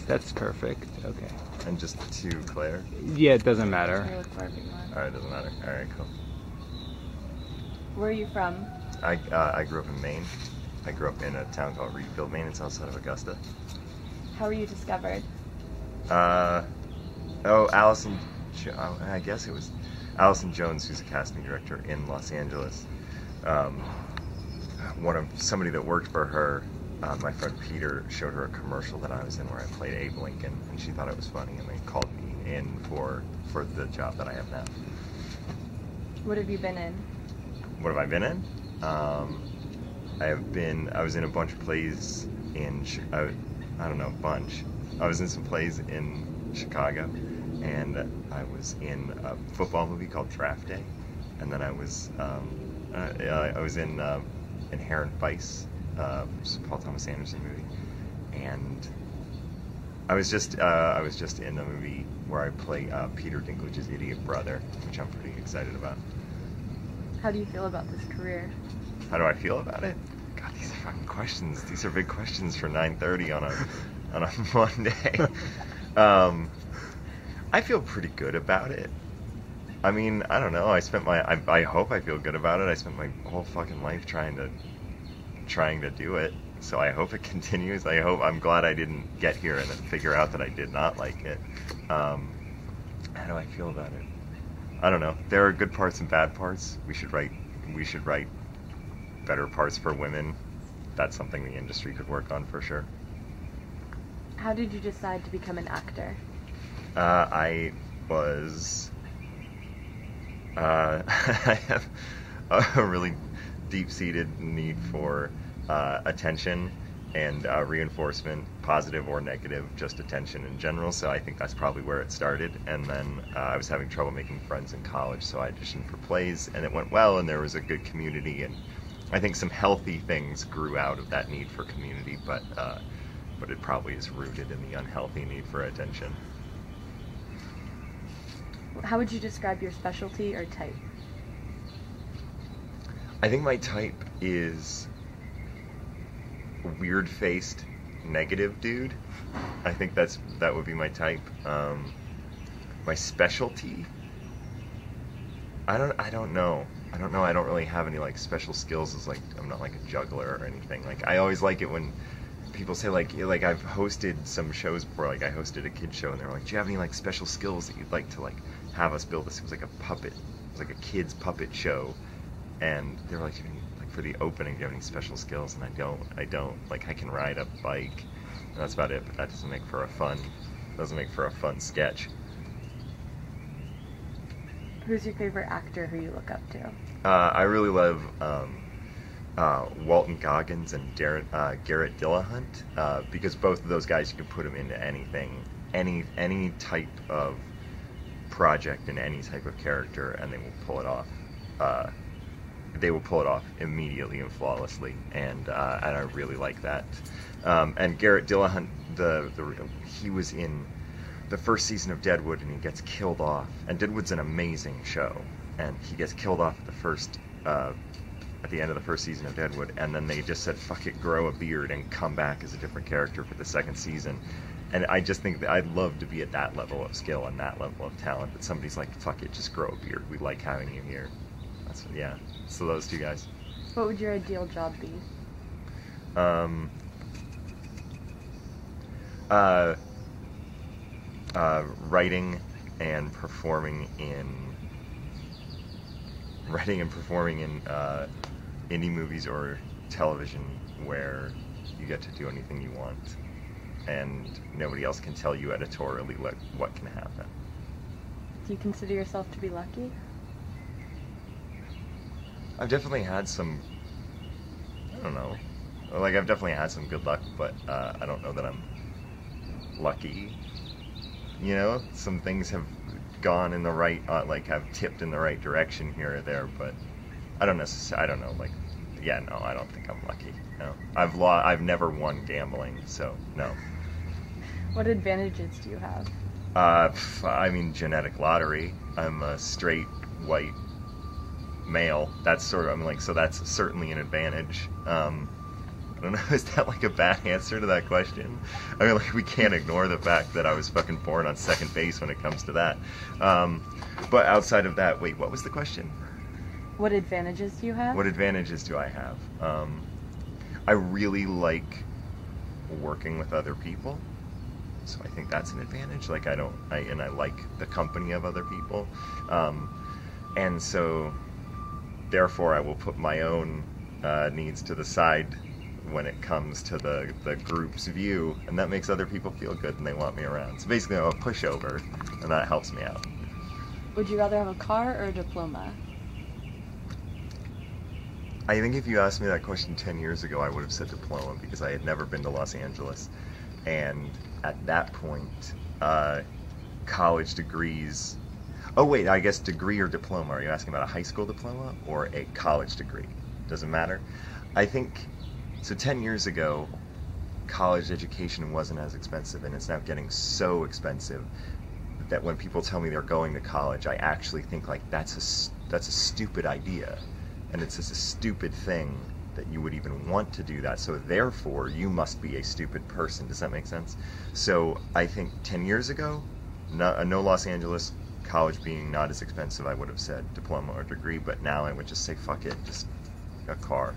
That's perfect. Okay. And just to Claire? Yeah, it doesn't matter. I look for everyone. Alright, doesn't matter. Alright, cool. Where are you from? I grew up in Maine. I grew up in a town called Reedfield, Maine. It's outside of Augusta. How were you discovered? Allison, I guess it was Allison Jones, who's a casting director in Los Angeles. Somebody that worked for her, my friend Peter, showed her a commercial that I was in where I played Abe Lincoln, and she thought it was funny, and they called me in for the job that I have now. What have you been in? What have I been in? I was in a bunch of plays I don't know, a bunch. I was in some plays in Chicago, and I was in a football movie called Draft Day, and then I was in Inherent Vice, which is a Paul Thomas Anderson movie, and I was just in a movie where I play Peter Dinklage's idiot brother, which I'm pretty excited about. How do you feel about this career? How do I feel about it? God, these are fucking questions. These are big questions for 9:30 on a Monday. I feel pretty good about it. I mean, I don't know. I hope I feel good about it. I spent my whole fucking life trying to do it. So I hope it continues. I'm glad I didn't get here and then figure out that I did not like it. How do I feel about it? I don't know. There are good parts and bad parts. We should write better parts for women. That's something the industry could work on for sure. How did you decide to become an actor? I have a really deep-seated need for attention and reinforcement, positive or negative, just attention in general. So I think that's probably where it started. And then I was having trouble making friends in college, so I auditioned for plays, and it went well, and there was a good community, and I think some healthy things grew out of that need for community, but it probably is rooted in the unhealthy need for attention. How would you describe your specialty or type? I think my type is weird-faced, negative dude. I think that would be my type. My specialty? I don't know. I don't really have any like special skills. As like I'm not like a juggler or anything. Like I always like it when people say like I've hosted some shows before. Like I hosted a kid show, and they were like, "Do you have any like special skills that you'd like to like have us build this?" It was like a puppet. It was like a kid's puppet show, and they were like, for the opening, do you have any special skills? And I don't. Like I can ride a bike, and that's about it. But that doesn't make for a fun sketch. Who's your favorite actor who you look up to? I really love Walton Goggins and Garrett Dillahunt, because both of those guys, you can put them into anything, any type of project and any type of character, and they will pull it off. They will pull it off immediately and flawlessly, and I really like that. And Garrett Dillahunt, he was in the first season of Deadwood, and he gets killed off. And Deadwood's an amazing show, and he gets killed off at the end of the first season of Deadwood, and then they just said, "Fuck it, grow a beard and come back as a different character for the second season." And I just think that I'd love to be at that level of skill and that level of talent. That somebody's like, "Fuck it, just grow a beard. We like having you here." So those two guys. What would your ideal job be? Writing and performing in indie movies or television where you get to do anything you want and nobody else can tell you editorially what can happen. Do you consider yourself to be lucky? I've definitely had some, I don't know, like I've definitely had some good luck, but I don't know that I'm lucky. You know, some things have gone in the right, have tipped in the right direction here or there, but I don't know, I don't think I'm lucky. No, I've never won gambling, so no. What advantages do you have? Genetic lottery. I'm a straight white male. That's that's certainly an advantage. I don't know, is that like a bad answer to that question? I mean, like, we can't ignore the fact that I was fucking born on second base when it comes to that. But outside of that, wait, what was the question? What advantages do you have? What advantages do I have? I really like working with other people, so I think that's an advantage. Like, I like the company of other people, and so therefore I will put my own needs to the side when it comes to the group's view, and that makes other people feel good and they want me around. So basically I'm a pushover, and that helps me out. Would you rather have a car or a diploma? I think if you asked me that question 10 years ago, I would have said diploma, because I had never been to Los Angeles. And at that point, college degrees... Oh, wait, I guess degree or diploma. Are you asking about a high school diploma or a college degree? Doesn't matter. I think... So 10 years ago, college education wasn't as expensive, and it's now getting so expensive that when people tell me they're going to college, I actually think, like, that's a stupid idea. And it's just a stupid thing that you would even want to do that. So therefore, you must be a stupid person. Does that make sense? So I think 10 years ago, no Los Angeles, college being not as expensive, I would have said diploma or degree. But now I would just say, fuck it, just a car.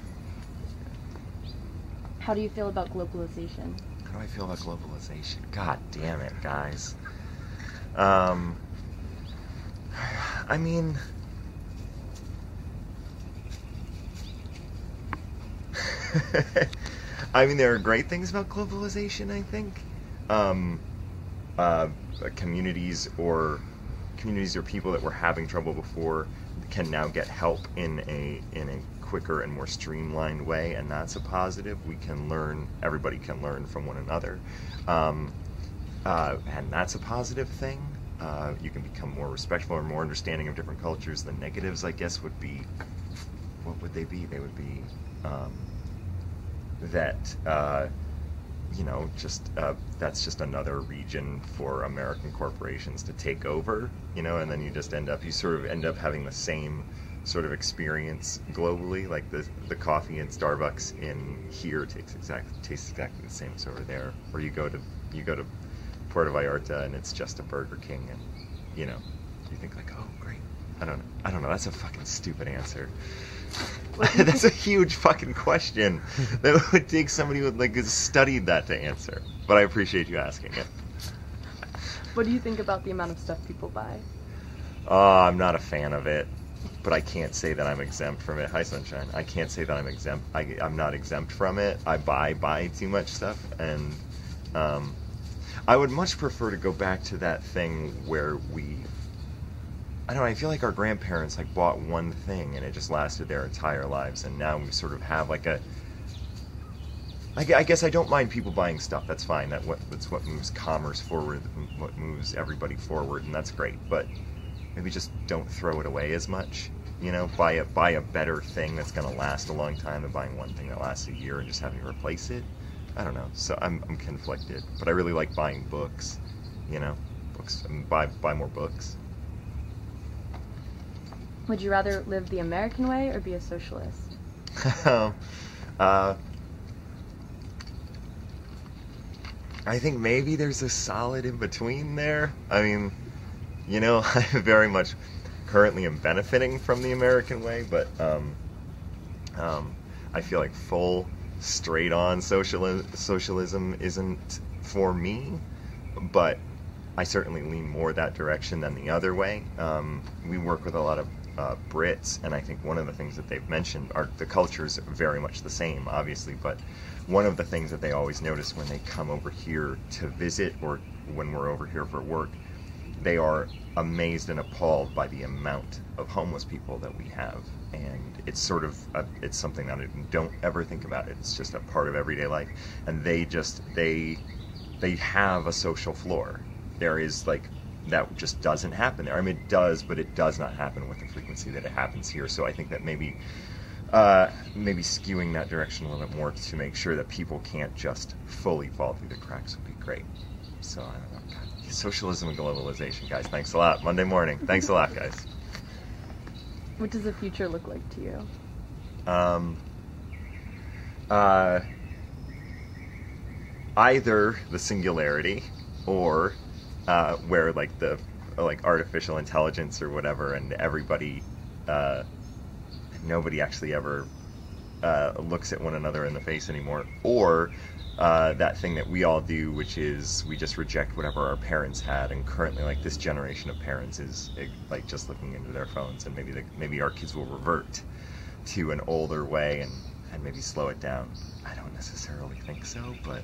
How do you feel about globalization? How do I feel about globalization? God damn it, guys. I mean... I mean, there are great things about globalization, I think. Communities or people that were having trouble before can now get help in a quicker and more streamlined way, and that's a positive. We can learn, everybody can learn from one another, and that's a positive thing. You can become more respectful or more understanding of different cultures. The negatives, I guess, would be, what would they be? They would be that that's just another region for American corporations to take over, and then you sort of end up having the same sort of experience globally. Like the coffee in Starbucks in here tastes exactly the same as over there. Or you go to Puerto Vallarta and it's just a Burger King, and you think like, oh great. I don't know. That's a fucking stupid answer. That's a huge fucking question that would take somebody who studied that to answer. But I appreciate you asking it. What do you think about the amount of stuff people buy? I'm not a fan of it, but I can't say that I'm exempt from it. Hi, Sunshine. I can't say that I'm exempt. I'm not exempt from it. I buy too much stuff, and I would much prefer to go back to that thing where I don't know, I feel like our grandparents bought one thing and it just lasted their entire lives, and now we sort of have I guess I don't mind people buying stuff. That's fine. That's what moves commerce forward, what moves everybody forward, and that's great. But maybe just don't throw it away as much. Buy a better thing that's going to last a long time than buying one thing that lasts a year and just having to replace it. I don't know. So I'm conflicted, but I really like buying books. Books. Buy more books. Would you rather live the American way or be a socialist? I think maybe there's a solid in between there. I mean, I very much currently am benefiting from the American way, but I feel like full, straight-on socialism isn't for me, but I certainly lean more that direction than the other way. We work with a lot of Brits, and I think one of the things that they've mentioned are the culture's very much the same, obviously, but one of the things that they always notice when they come over here to visit, or when we're over here for work, they are amazed and appalled by the amount of homeless people that we have. And it's sort of it's something that I don't ever think about it. It's just a part of everyday life, and they have a social floor. There is that just doesn't happen there. I mean, it does, but it does not happen with the frequency that it happens here. So I think that maybe skewing that direction a little bit more to make sure that people can't just fully fall through the cracks would be great. So I don't know. God, socialism and globalization, guys. Thanks a lot. Monday morning. Thanks a lot, guys. What does the future look like to you? either the singularity or where like the like artificial intelligence or whatever, and everybody, nobody actually ever looks at one another in the face anymore, or that thing that we all do, which is we just reject whatever our parents had, and currently like this generation of parents is like just looking into their phones, and maybe our kids will revert to an older way and maybe slow it down. I don't necessarily think so, but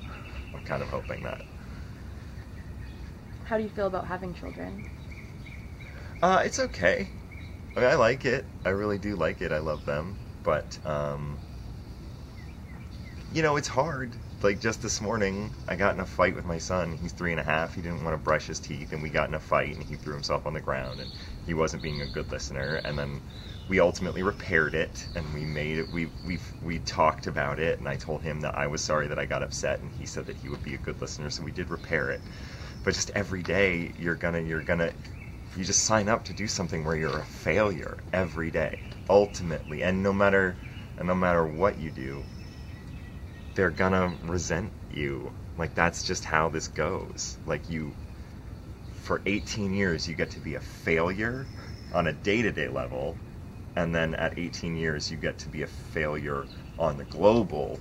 I'm kind of hoping that. How do you feel about having children? It's okay. I mean, I like it. I really do like it. I love them. But, you know, it's hard. Like, just this morning, I got in a fight with my son. He's 3.5. He didn't want to brush his teeth, and we got in a fight, and he threw himself on the ground, and he wasn't being a good listener. And then we ultimately repaired it, and we made it. We talked about it, and I told him that I was sorry that I got upset, and he said that he would be a good listener, so we did repair it. But just every day, you just sign up to do something where you're a failure every day, ultimately. And no matter what you do, they're gonna resent you. Like, that's just how this goes. Like, for 18 years, you get to be a failure on a day-to-day level, and then at 18 years, you get to be a failure in the global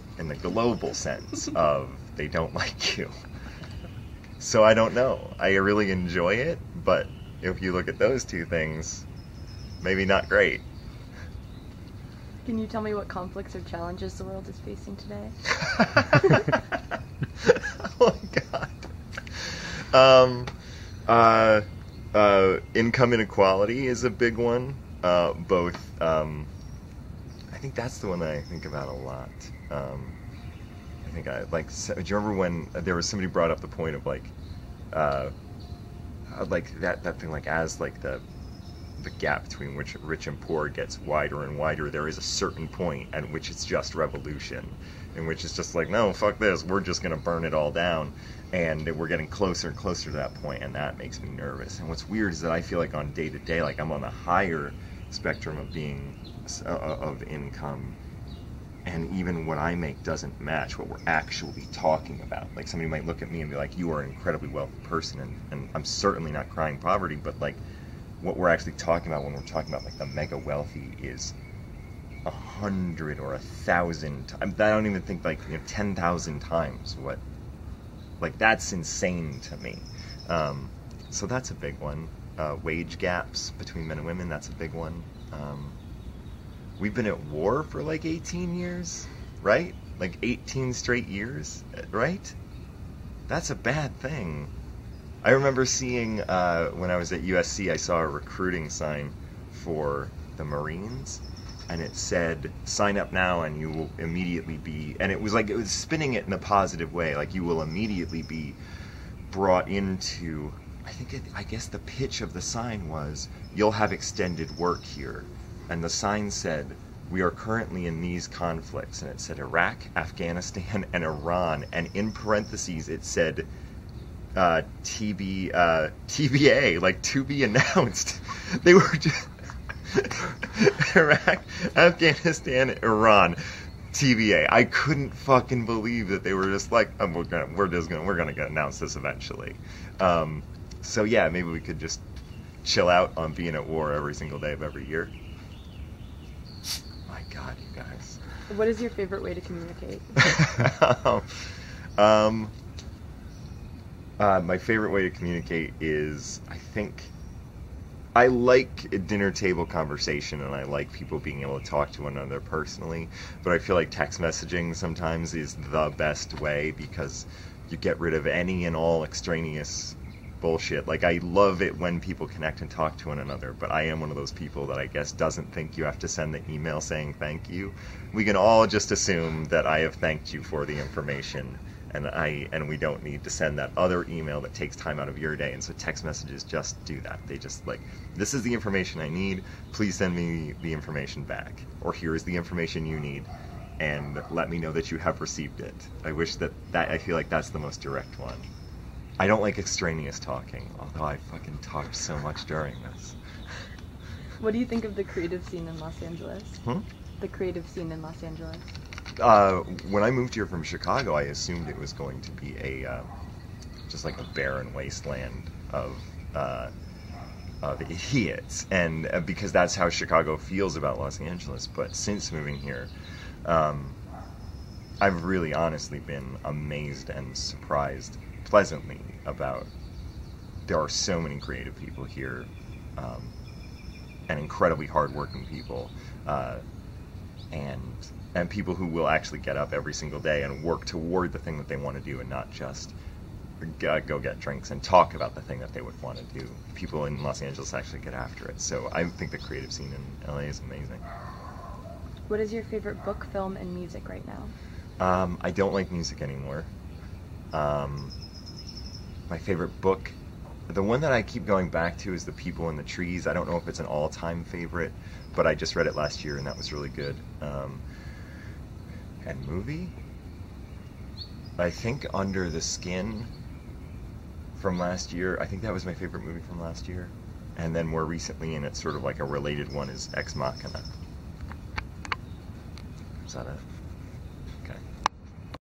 sense of they don't like you. So I don't know. I really enjoy it, but if you look at those two things, maybe not great. Can you tell me what conflicts or challenges the world is facing today? Oh my God. Income inequality is a big one. I think that's the one that I think about a lot. Do you remember when there was somebody brought up the point of like that thing, like as like the gap between which rich and poor gets wider and wider, there is a certain point at which it's just revolution, in which it's just like, no, fuck this, we're just gonna burn it all down, and we're getting closer and closer to that point, and that makes me nervous. And what's weird is that I feel like on day to day, like I'm on the higher spectrum of of income, and even what I make doesn't match what we're actually talking about. Like, somebody might look at me and be like, you are an incredibly wealthy person, and I'm certainly not crying poverty, but like, what we're actually talking about when we're talking about like the mega wealthy is 100 or 1,000 times. I don't even think 10,000 times what. Like, that's insane to me. So that's a big one. Wage gaps between men and women, that's a big one. We've been at war for like 18 years, right? Like 18 straight years, right? That's a bad thing. I remember seeing, when I was at USC, I saw a recruiting sign for the Marines, and it said, sign up now and you will immediately be, and it was spinning it in a positive way, like you will immediately be brought into, I guess the pitch of the sign was, you'll have extended work here. And the sign said, we are currently in these conflicts, and it said Iraq, Afghanistan, and Iran, and in parentheses it said TBA, like to be announced. They were just Iraq, Afghanistan, Iran, TBA. I couldn't fucking believe that they were just like, we're gonna announce this eventually. So yeah, maybe we could just chill out on being at war every single day of every year. My God, you guys. What is your favorite way to communicate? My favorite way to communicate is, I like a dinner table conversation, and I like people being able to talk to one another personally, but I feel like text messaging sometimes is the best way, because you get rid of any and all extraneous bullshit. Like, I love it when people connect and talk to one another, but I am one of those people that I guess doesn't think you have to send the email saying thank you. We can all just assume that I have thanked you for the information, and we don't need to send that other email that takes time out of your day. And so text messages just do that. They just like, this is the information I need, please send me the information back, or here is the information you need, and let me know that you have received it. I wish that I feel like that's the most direct one. I don't like extraneous talking, although I fucking talked so much during this. What do you think of the creative scene in Los Angeles? Hmm? The creative scene in Los Angeles. When I moved here from Chicago, I assumed it was going to be just like a barren wasteland of idiots, and because that's how Chicago feels about Los Angeles. But since moving here, I've really honestly been amazed and surprised pleasantly about there are so many creative people here, and incredibly hardworking people, and people who will actually get up every single day and work toward the thing that they want to do, and not just go get drinks and talk about the thing that they would want to do. People in Los Angeles actually get after it. So I think the creative scene in LA is amazing. What is your favorite book, film, and music right now? I don't like music anymore. My favorite book, the one that I keep going back to, is The People in the Trees. I don't know if it's an all-time favorite, but I just read it last year and that was really good. And movie? I think Under the Skin from last year. I think that was my favorite movie from last year. And then more recently, and it's sort of like a related one, is Ex Machina. Is that it?